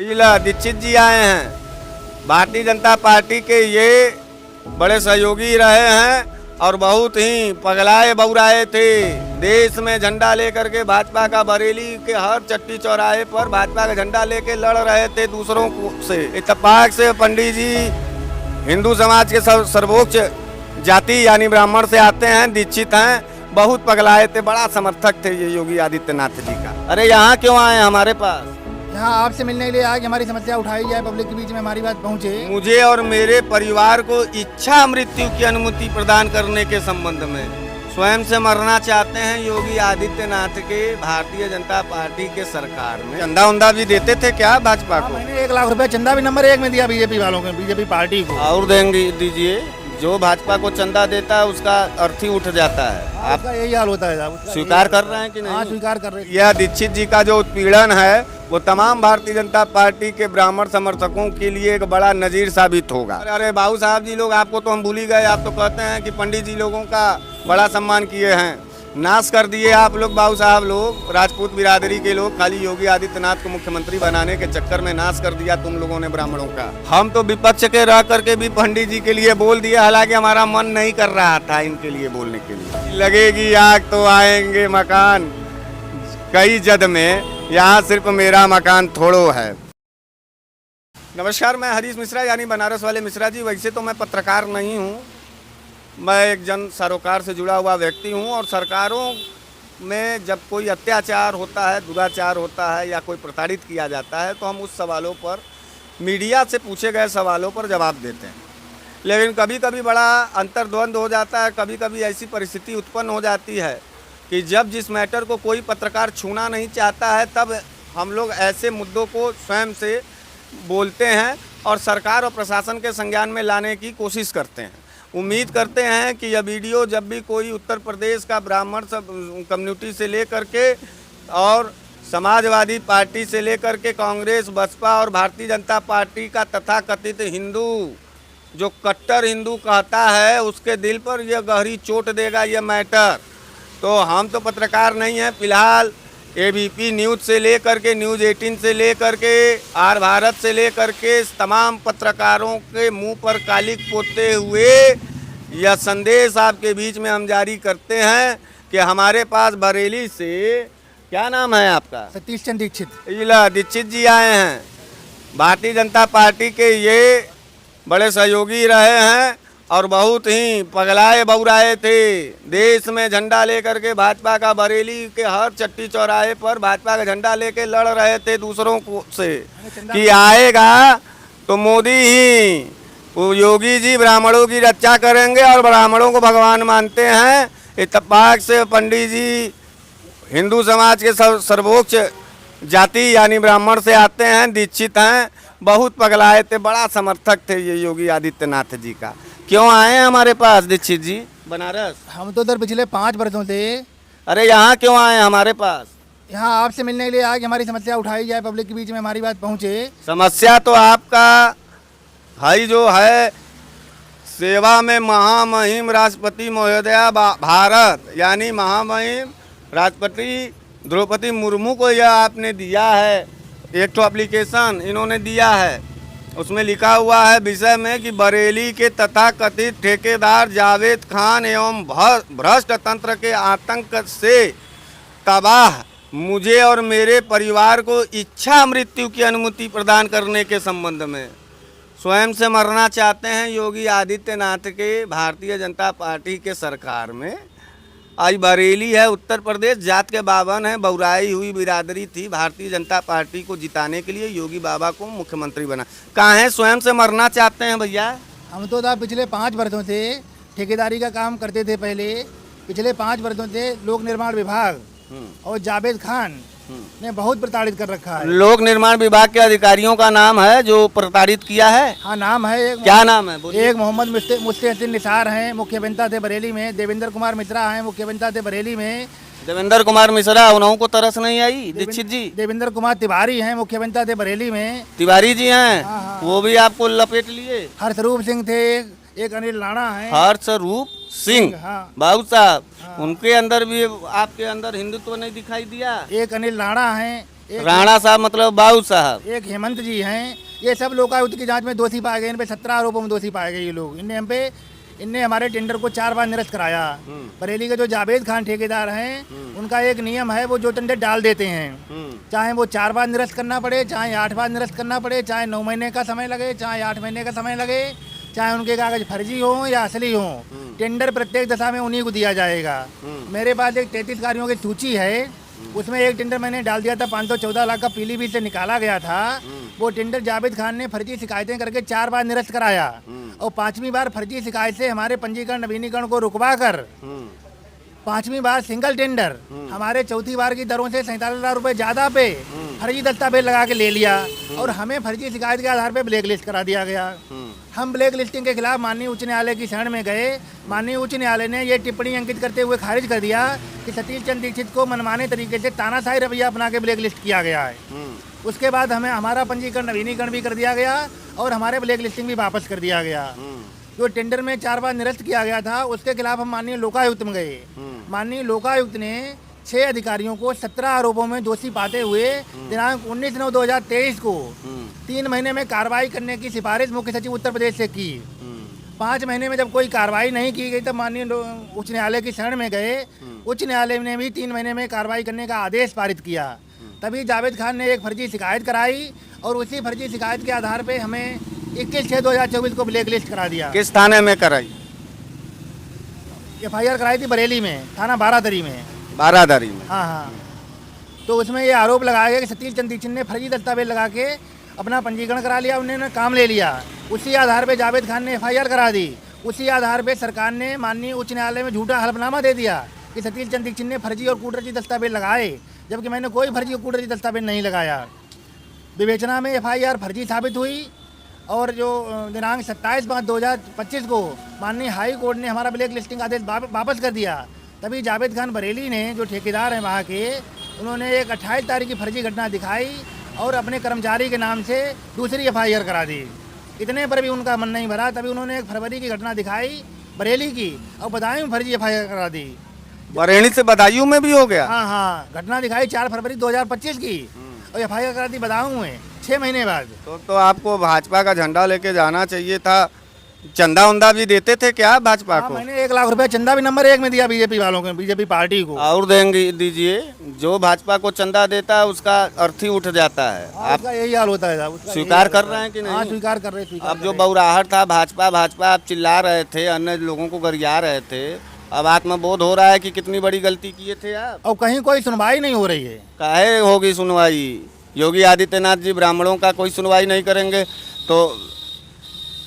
इला दीक्षित जी आए हैं। भारतीय जनता पार्टी के ये बड़े सहयोगी रहे हैं और बहुत ही पगलाए बौराए थे। देश में झंडा लेकर के भाजपा का बरेली के हर चट्टी चौराहे पर भाजपा का झंडा लेके लड़ रहे थे दूसरों से। इत्तेफाक से पंडित जी हिंदू समाज के सर्वोच्च जाति यानी ब्राह्मण से आते हैं, दीक्षित हैं, बहुत पगलाए थे, बड़ा समर्थक थे ये योगी आदित्यनाथ जी का। अरे यहाँ क्यों आए हमारे पास? यहाँ आपसे मिलने के लिए आज हमारी समस्या उठाई जाए, पब्लिक के बीच में हमारी बात पहुँचे। मुझे और मेरे परिवार को इच्छा मृत्यु की अनुमति प्रदान करने के संबंध में स्वयं से मरना चाहते हैं योगी आदित्यनाथ के भारतीय जनता पार्टी के सरकार में। चंदा उंदा भी देते थे क्या भाजपा को? मैंने 1 लाख रुपए चंदा भी नंबर 1 में दिया बीजेपी वालों को, बीजेपी पार्टी को। और देंगे दीजिए, जो भाजपा को चंदा देता है उसका अर्थी उठ जाता है। आपका यही हाल होता है। स्वीकार कर रहे हैं कि नहीं? हाँ, स्वीकार कर रहे हैं। यह दीक्षित जी का जो उत्पीड़न है वो तमाम भारतीय जनता पार्टी के ब्राह्मण समर्थकों के लिए एक बड़ा नजीर साबित होगा। अरे बाबू साहब जी लोग, आपको तो हम भूल ही गए। आप तो कहते हैं कि पंडित जी लोगों का बड़ा सम्मान किए हैं, नाश कर दिए आप लोग। बाबू साहब लोग, राजपूत बिरादरी के लोग, खाली योगी आदित्यनाथ को मुख्यमंत्री बनाने के चक्कर में नाश कर दिया तुम लोगों ने ब्राह्मणों का। हम तो विपक्ष के रह करके भी पंडित जी के लिए बोल दिया, हालांकि हमारा मन नहीं कर रहा था इनके लिए बोलने के लिए। लगेगी आग तो आएंगे मकान कई जद में, यहाँ सिर्फ मेरा मकान थोड़ो है। नमस्कार, मैं हरीश मिश्रा यानी बनारस वाले मिश्रा जी। वैसे तो मैं पत्रकार नहीं हूँ, मैं एक जन सरोकार से जुड़ा हुआ व्यक्ति हूँ। और सरकारों में जब कोई अत्याचार होता है, दुराचार होता है या कोई प्रताड़ित किया जाता है तो हम उस सवालों पर, मीडिया से पूछे गए सवालों पर जवाब देते हैं। लेकिन कभी कभी बड़ा अंतर्द्वंद हो जाता है, कभी कभी ऐसी परिस्थिति उत्पन्न हो जाती है कि जब जिस मैटर को कोई पत्रकार छूना नहीं चाहता है तब हम लोग ऐसे मुद्दों को स्वयं से बोलते हैं और सरकार और प्रशासन के संज्ञान में लाने की कोशिश करते हैं। उम्मीद करते हैं कि यह वीडियो जब भी कोई उत्तर प्रदेश का ब्राह्मण सब कम्युनिटी से लेकर के और समाजवादी पार्टी से लेकर के कांग्रेस, बसपा और भारतीय जनता पार्टी का तथाकथित हिंदू, जो कट्टर हिंदू कहता है, उसके दिल पर यह गहरी चोट देगा यह मैटर। तो हम तो पत्रकार नहीं हैं। फिलहाल एबीपी न्यूज़ से लेकर के न्यूज़ 18 से लेकर के आर भारत से लेकर के तमाम पत्रकारों के मुंह पर कालिक पोतते हुए यह संदेश आपके बीच में हम जारी करते हैं कि हमारे पास बरेली से, क्या नाम है आपका? सतीश चंद्र दीक्षित। इला दीक्षित जी आए हैं। भारतीय जनता पार्टी के ये बड़े सहयोगी रहे हैं और बहुत ही पगलाए बौराए थे। देश में झंडा लेकर के भाजपा का बरेली के हर चट्टी चौराहे पर भाजपा का झंडा लेके लड़ रहे थे दूसरों से कि आएगा तो मोदी ही, वो योगी जी ब्राह्मणों की रक्षा करेंगे और ब्राह्मणों को भगवान मानते हैं। इत्तेफाक से पंडित जी हिंदू समाज के सर्वोच्च जाति यानी ब्राह्मण से आते हैं, दीक्षित हैं, बहुत पगलाए थे, बड़ा समर्थक थे ये योगी आदित्यनाथ जी का। क्यों आए हैं हमारे पास दीक्षित जी बनारस? हम तो उधर पिछले 5 वर्षों से। अरे यहाँ क्यों आए हैं हमारे पास? यहाँ आपसे मिलने के लिए आज हमारी समस्या उठाई जाए, पब्लिक के बीच में हमारी बात पहुँचे। समस्या तो आपका है जो है, सेवा में महामहिम राष्ट्रपति महोदया भारत यानी महामहिम राष्ट्रपति द्रौपदी मुर्मू को यह आपने दिया है, एक तो एप्लीकेशन इन्होंने दिया है। उसमें लिखा हुआ है विषय में कि बरेली के तथाकथित ठेकेदार जावेद खान एवं भ्रष्ट तंत्र के आतंक से तबाह मुझे और मेरे परिवार को इच्छा मृत्यु की अनुमति प्रदान करने के संबंध में स्वयं से मरना चाहते हैं योगी आदित्यनाथ के भारतीय जनता पार्टी के सरकार में। आज बरेली है, उत्तर प्रदेश, जात के 52 है, बौराई हुई बिरादरी थी। भारतीय जनता पार्टी को जिताने के लिए योगी बाबा को मुख्यमंत्री बना। कहाँ है स्वयं से मरना चाहते हैं भैया? हम तो पिछले 5 वर्षों से ठेकेदारी का काम करते थे। पहले पिछले 5 वर्षों से लोक निर्माण विभाग और जावेद खान ने बहुत प्रताड़ित कर रखा है। लोक निर्माण विभाग के अधिकारियों का नाम है जो प्रताड़ित किया है? हाँ, नाम है। क्या नाम है? एक मोहम्मद मुस्तहसिन निसार हैं, मुख्य अभियंता थे बरेली में। देवेंद्र कुमार मिश्रा हैं, मुख्य अभियंता थे बरेली में। देवेंद्र कुमार मिश्रा, उन्हों को तरस नहीं आई दीक्षित जी? देवेंद्र कुमार तिवारी हैं, मुख्य अभियंता थे बरेली में। तिवारी जी हैं? हाँ, हाँ। वो भी आपको लपेट लिए? हर्षरूप सिंह थे, एक अनिल राणा है। हर्षरूप सिंह, हाँ। बाबू साहब, उनके अंदर भी आपके अंदर हिंदुत्व नहीं दिखाई दिया? एक अनिल राणा हैं, राणा साहब मतलब बाबू साहब। एक हेमंत जी हैं, ये सब लोकायुक्त की जांच में दोषी पाए गए। इन पे 17 आरोपों में दोषी पाए गए ये लोग। इनने हमारे टेंडर को 4 बार निरस्त कराया। बरेली के जो जावेद खान ठेकेदार हैं, उनका एक नियम है, वो जो टेंडर डाल देते हैं, चाहे वो 4 बार निरस्त करना पड़े, चाहे 8 बार निरस्त करना पड़े, चाहे 9 महीने का समय लगे, चाहे 8 महीने का समय लगे, चाहे उनके कागज फर्जी हो या असली हो, टेंडर प्रत्येक दशा में उन्हीं को दिया जाएगा। मेरे पास एक 33 कार्यों की सूची है, उसमें एक टेंडर मैंने डाल दिया था 514 लाख का, पीलीभीत से निकाला गया था। वो टेंडर जावेद खान ने फर्जी शिकायतें करके 4 बार निरस्त कराया और 5वीं बार फर्जी शिकायत से हमारे पंजीकरण नवीनीकरण को रुकवा कर 5वीं बार सिंगल टेंडर हमारे 4थी बार की दरों से 47,000 रुपये ज़्यादा पे फर्जी दस्तावेज लगा के ले लिया और हमें फर्जी शिकायत के आधार पे ब्लैक लिस्ट करा दिया गया। हम ब्लैक लिस्टिंग के खिलाफ माननीय उच्च न्यायालय की शरण में गए। माननीय उच्च न्यायालय ने ये टिप्पणी अंकित करते हुए खारिज कर दिया कि सतीश चंद्र दीक्षित को मनमाने तरीके से तानाशाही रवैया अपना के ब्लैक लिस्ट किया गया है। उसके बाद हमें हमारा पंजीकरण नवीनीकरण भी कर दिया गया और हमारे ब्लैक लिस्टिंग भी वापस कर दिया गया। जो टेंडर में 4 बार निरस्त किया गया था, उसके खिलाफ हम माननीय लोकायुक्त में गए। माननीय लोकायुक्त ने 6 अधिकारियों को 17 आरोपों में दोषी पाते हुए दिनांक 19/9/2023 को 3 महीने में कार्रवाई करने की सिफारिश मुख्य सचिव उत्तर प्रदेश से की। 5 महीने में जब कोई कार्रवाई नहीं की गई तब माननीय उच्च न्यायालय की शरण में गए। उच्च न्यायालय ने भी 3 महीने में कार्रवाई करने का आदेश पारित किया। तभी जावेद खान ने एक फर्जी शिकायत कराई और उसी फर्जी शिकायत के आधार पे हमें 21/6/2024 को ब्लैक लिस्ट करा दिया। किस थाने में कराई? FIR कराई थी बरेली में, थाना बारादरी में। बारादरी में? हाँ। तो उसमें ये आरोप लगाया गया कि सतीश चंद्र दीक्षित ने फर्जी दस्तावेज लगा के अपना पंजीकरण करा लिया, उन्होंने काम ले लिया। उसी आधार पे जावेद खान ने FIR करा दी। उसी आधार पे सरकार ने माननीय उच्च न्यायालय में झूठा हलफनामा दे दिया कि सतीश चंद्र दीक्षित ने फर्जी और कूटरची दस्तावेज लगाए, जबकि मैंने कोई फर्जी और कूटरची दस्तावेज नहीं लगाया। विवेचना में FIR फर्जी साबित हुई और जो दिनांक 27/5/2025 को माननीय हाई कोर्ट ने हमारा ब्लैक लिस्टिंग आदेश वापस कर दिया। तभी जावेद खान बरेली ने, जो ठेकेदार हैं वहाँ के, उन्होंने एक 28 तारीख की फर्जी घटना दिखाई और अपने कर्मचारी के नाम से दूसरी FIR करा दी। इतने पर भी उनका मन नहीं भरा, तभी उन्होंने 1 फरवरी की घटना दिखाई बरेली की और बदायूं में फर्जी FIR करा दी। बरेली से बदायूं में भी हो गया? हाँ, घटना दिखाई 4 फरवरी 2025 की और FIR करा दी बदायूं में 6 महीने बाद। तो आपको भाजपा का झंडा लेके जाना चाहिए था। चंदा उंदा भी देते थे क्या भाजपा को? मैंने 1 लाख रुपया चंदा भी नंबर 1 में दिया बीजेपी वालों को, बीजेपी पार्टी को। और देंगे दीजिए, जो भाजपा को चंदा देता है उसका अर्थ ही उठ जाता है। आपका यही हाल होता है। स्वीकार कर रहे हैं कि नहीं? हाँ, स्वीकार कर रहे हैं। अब जो बौराहट था भाजपा भाजपा आप चिल्ला रहे थे, अन्य लोगों को गरिया रहे थे, अब आत्मबोध हो रहा है कि कितनी बड़ी गलती किए थे आप। और कहीं कोई सुनवाई नहीं हो रही है। काहे होगी सुनवाई? योगी आदित्यनाथ जी ब्राह्मणों का कोई सुनवाई नहीं करेंगे तो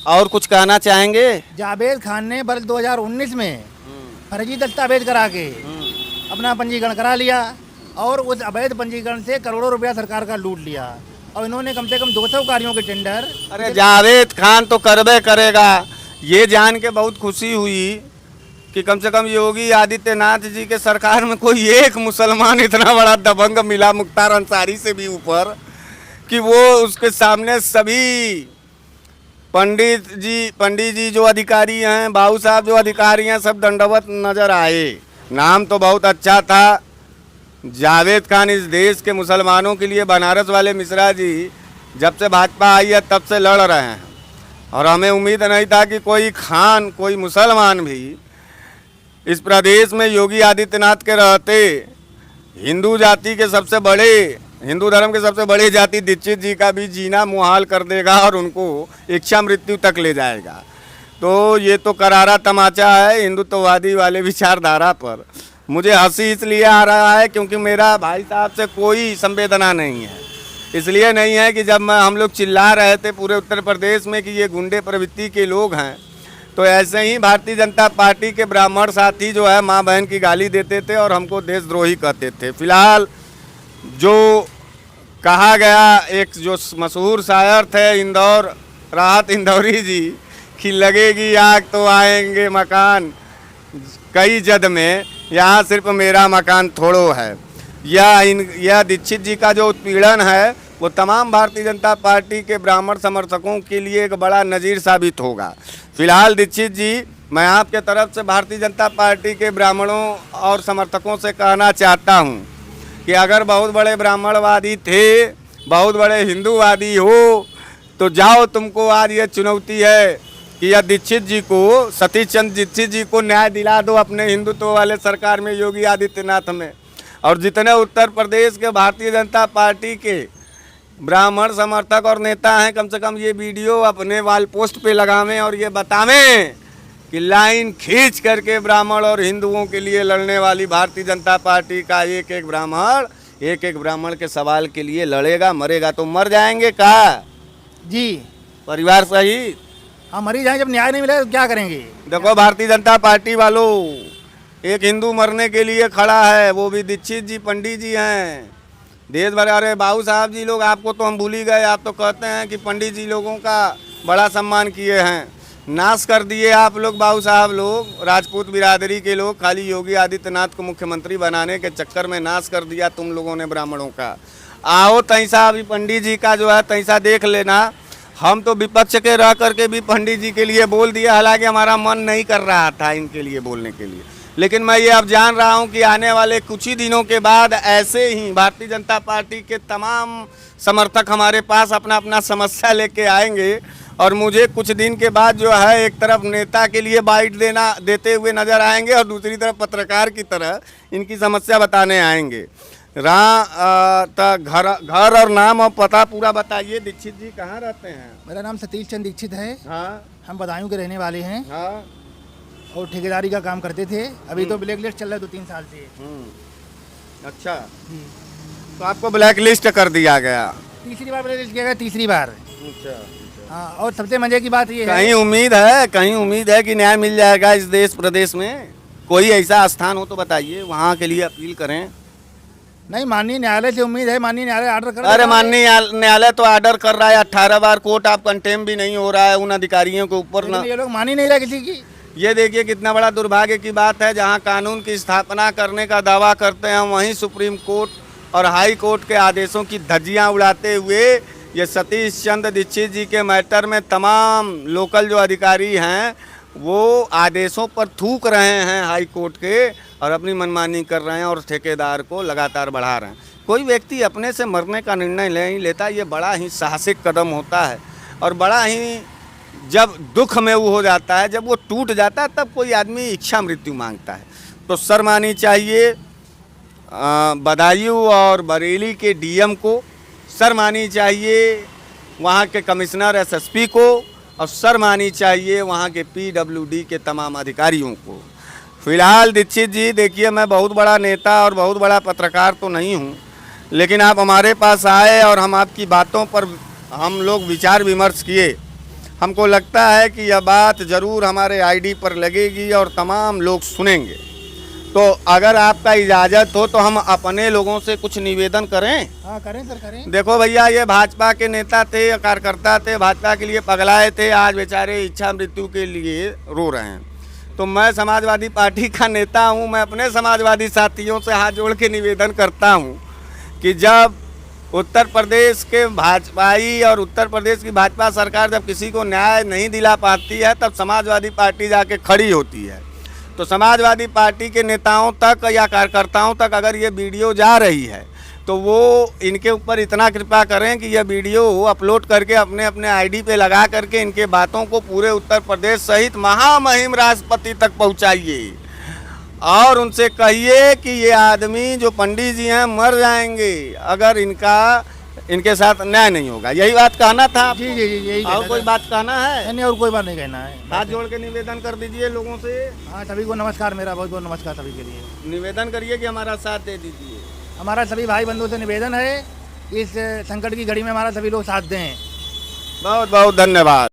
और कुछ कहना चाहेंगे? जावेद खान ने वर्ष 2019 में फर्जी दस्तावेज करा के अपना पंजीकरण करा लिया और उस अवैध पंजीकरण से करोड़ों रुपया सरकार का लूट लिया और इन्होंने कम से कम 200 कार्यों के टेंडर। अरे जावेद खान तो करबे करेगा। ये जान के बहुत खुशी हुई कि कम से कम योगी आदित्यनाथ जी के सरकार में कोई एक मुसलमान इतना बड़ा दबंग मिला, मुख्तार अंसारी से भी ऊपर, कि वो उसके सामने सभी पंडित जी जो अधिकारी हैं, बाबू साहब जो अधिकारी हैं, सब दंडवत नजर आए। नाम तो बहुत अच्छा था। जावेद खान इस देश के मुसलमानों के लिए, बनारस वाले मिश्रा जी जब से भाजपा आई है तब से लड़ रहे हैं और हमें उम्मीद नहीं था कि कोई खान, कोई मुसलमान भी इस प्रदेश में योगी आदित्यनाथ के रहते हिंदू जाति के सबसे बड़े, हिंदू धर्म के सबसे बड़े जाति दीक्षित जी का भी जीना मुहाल कर देगा और उनको इच्छा मृत्यु तक ले जाएगा। तो ये तो करारा तमाचा है हिंदुत्ववादी वाले विचारधारा पर। मुझे हंसी इसलिए आ रहा है क्योंकि मेरा भाई साहब से कोई संवेदना नहीं है। इसलिए नहीं है कि जब हम लोग चिल्ला रहे थे पूरे उत्तर प्रदेश में कि ये गुंडे प्रवृत्ति के लोग हैं, तो ऐसे ही भारतीय जनता पार्टी के ब्राह्मण साथी जो है माँ बहन की गाली देते थे और हमको देशद्रोही कहते थे। फिलहाल जो कहा गया, एक जो मशहूर शायर थे इंदौर, राहत इंदौरी जी, कि लगेगी आग तो आएंगे मकान कई जद में, यहाँ सिर्फ मेरा मकान थोड़ो है। यह दीक्षित जी का जो उत्पीड़न है वो तमाम भारतीय जनता पार्टी के ब्राह्मण समर्थकों के लिए एक बड़ा नज़ीर साबित होगा। फिलहाल दीक्षित जी, मैं आपके तरफ से भारतीय जनता पार्टी के ब्राह्मणों और समर्थकों से कहना चाहता हूं कि अगर बहुत बड़े ब्राह्मणवादी थे, बहुत बड़े हिंदूवादी हो, तो जाओ, तुमको आज ये चुनौती है कि यह दीक्षित जी को, सतीश चंद्र दीक्षित जी को न्याय दिला दो अपने हिंदुत्व वाले सरकार में, योगी आदित्यनाथ में। और जितने उत्तर प्रदेश के भारतीय जनता पार्टी के ब्राह्मण समर्थक और नेता हैं, कम से कम ये वीडियो अपने वाल पोस्ट पे लगावें और ये बतावें कि लाइन खींच करके ब्राह्मण और हिंदुओं के लिए लड़ने वाली भारतीय जनता पार्टी का एक एक ब्राह्मण के सवाल के लिए लड़ेगा, मरेगा तो मर जाएंगे का जी, परिवार सहित। हम मरी जाएं, जब न्याय नहीं मिलेगा तो क्या करेंगे। देखो भारतीय जनता पार्टी वालों, एक हिंदू मरने के लिए खड़ा है, वो भी दीक्षित जी, पंडित जी हैं। देश भर, अरे बाबू साहब जी लोग, आपको तो हम भूल ही गए। आप तो कहते हैं कि पंडित जी लोगों का बड़ा सम्मान किए हैं, नाश कर दिए आप लोग, बाबू साहब लोग, राजपूत बिरादरी के लोग, खाली योगी आदित्यनाथ को मुख्यमंत्री बनाने के चक्कर में नाश कर दिया तुम लोगों ने ब्राह्मणों का। आओ तैसा अभी पंडित जी का जो है तैसा देख लेना। हम तो विपक्ष के रह करके भी पंडित जी के लिए बोल दिया, हालांकि हमारा मन नहीं कर रहा था इनके लिए बोलने के लिए, लेकिन मैं ये अब जान रहा हूं कि आने वाले कुछ ही दिनों के बाद ऐसे ही भारतीय जनता पार्टी के तमाम समर्थक हमारे पास अपना अपना समस्या लेके आएंगे और मुझे कुछ दिन के बाद जो है एक तरफ नेता के लिए बाइट देते हुए नजर आएंगे और दूसरी तरफ पत्रकार की तरह इनकी समस्या बताने आएंगे। घर और नाम और पता पूरा बताइए। दीक्षित जी कहाँ रहते हैं? मेरा नाम सतीश चंद्र दीक्षित है। हाँ, हम बदायूं के रहने वाले हैं। हाँ, और ठेकेदारी का काम करते थे। अभी तो ब्लैक लिस्ट चल रहा है 2-3 साल से। अच्छा, तो आपको ब्लैक लिस्ट कर दिया गया? तीसरी बार ब्लैक लिस्ट किया गया, तीसरी बार। अच्छा, हाँ, और सबसे मजे की बात ये है, कहीं उम्मीद है कि न्याय मिल जाएगा इस देश प्रदेश में? कोई ऐसा स्थान हो तो बताइए, वहाँ के लिए अपील करें। नहीं, माननीय न्यायालय से उम्मीद है, माननीय न्यायालय ऑर्डर कर। अरे माननीय न्यायालय तो ऑर्डर कर रहा है, 18 बार कोर्ट आप कंटेम भी नहीं हो रहा है उन अधिकारियों के ऊपर ना। ये लोग मान ही नहीं रहे किसी की। ये देखिए कितना बड़ा दुर्भाग्य की बात है, जहां कानून की स्थापना करने का दावा करते हैं वहीं सुप्रीम कोर्ट और हाई कोर्ट के आदेशों की धज्जियां उड़ाते हुए ये सतीश चंद्र दीक्षित जी के मैटर में तमाम लोकल जो अधिकारी हैं वो आदेशों पर थूक रहे हैं हाई कोर्ट के और अपनी मनमानी कर रहे हैं और ठेकेदार को लगातार बढ़ा रहे हैं। कोई व्यक्ति अपने से मरने का निर्णय नहीं लेता, ये बड़ा ही साहसिक कदम होता है और बड़ा ही जब दुख में वो हो जाता है, जब वो टूट जाता है, तब कोई आदमी इच्छा मृत्यु मांगता है। तो शर्म आनी चाहिए बदायूं और बरेली के डीएम को, शर्म आनी चाहिए वहाँ के कमिश्नर एसएसपी को और शर्म आनी चाहिए वहाँ के पीडब्ल्यूडी के तमाम अधिकारियों को। फिलहाल दीक्षित जी, देखिए मैं बहुत बड़ा नेता और बहुत बड़ा पत्रकार तो नहीं हूँ, लेकिन आप हमारे पास आए और हम आपकी बातों पर हम लोग विचार विमर्श किए। हमको लगता है कि यह बात ज़रूर हमारे आईडी पर लगेगी और तमाम लोग सुनेंगे। तो अगर आपका इजाज़त हो तो हम अपने लोगों से कुछ निवेदन करें। हाँ, करें सर, करें। देखो भैया, ये भाजपा के नेता थे, कार्यकर्ता थे, भाजपा के लिए पगलाए थे, आज बेचारे इच्छा मृत्यु के लिए रो रहे हैं। तो मैं समाजवादी पार्टी का नेता हूँ, मैं अपने समाजवादी साथियों से हाथ जोड़ के निवेदन करता हूँ कि जब उत्तर प्रदेश के भाजपाई और उत्तर प्रदेश की भाजपा सरकार जब किसी को न्याय नहीं दिला पाती है, तब समाजवादी पार्टी जाके खड़ी होती है। तो समाजवादी पार्टी के नेताओं तक या कार्यकर्ताओं तक अगर ये वीडियो जा रही है तो वो इनके ऊपर इतना कृपा करें कि यह वीडियो अपलोड करके अपने अपने आईडी पे लगा करके इनके बातों को पूरे उत्तर प्रदेश सहित महामहिम राष्ट्रपति तक पहुंचाइए और उनसे कहिए कि ये आदमी जो पंडित जी हैं मर जाएंगे अगर इनके साथ न्याय नहीं होगा। यही बात कहना था आपको? जी जी जी, यही। और कोई बात कहना है? नहीं, और कोई बात नहीं कहना है। हाथ जोड़ के निवेदन कर दीजिए लोगों से। हाँ, सभी को नमस्कार, मेरा बहुत बहुत नमस्कार सभी के लिए। निवेदन करिए कि हमारा साथ दे दीजिए। हमारा सभी भाई बंधुओं से निवेदन है, इस संकट की घड़ी में हमारा सभी लोग साथ दें। बहुत बहुत धन्यवाद।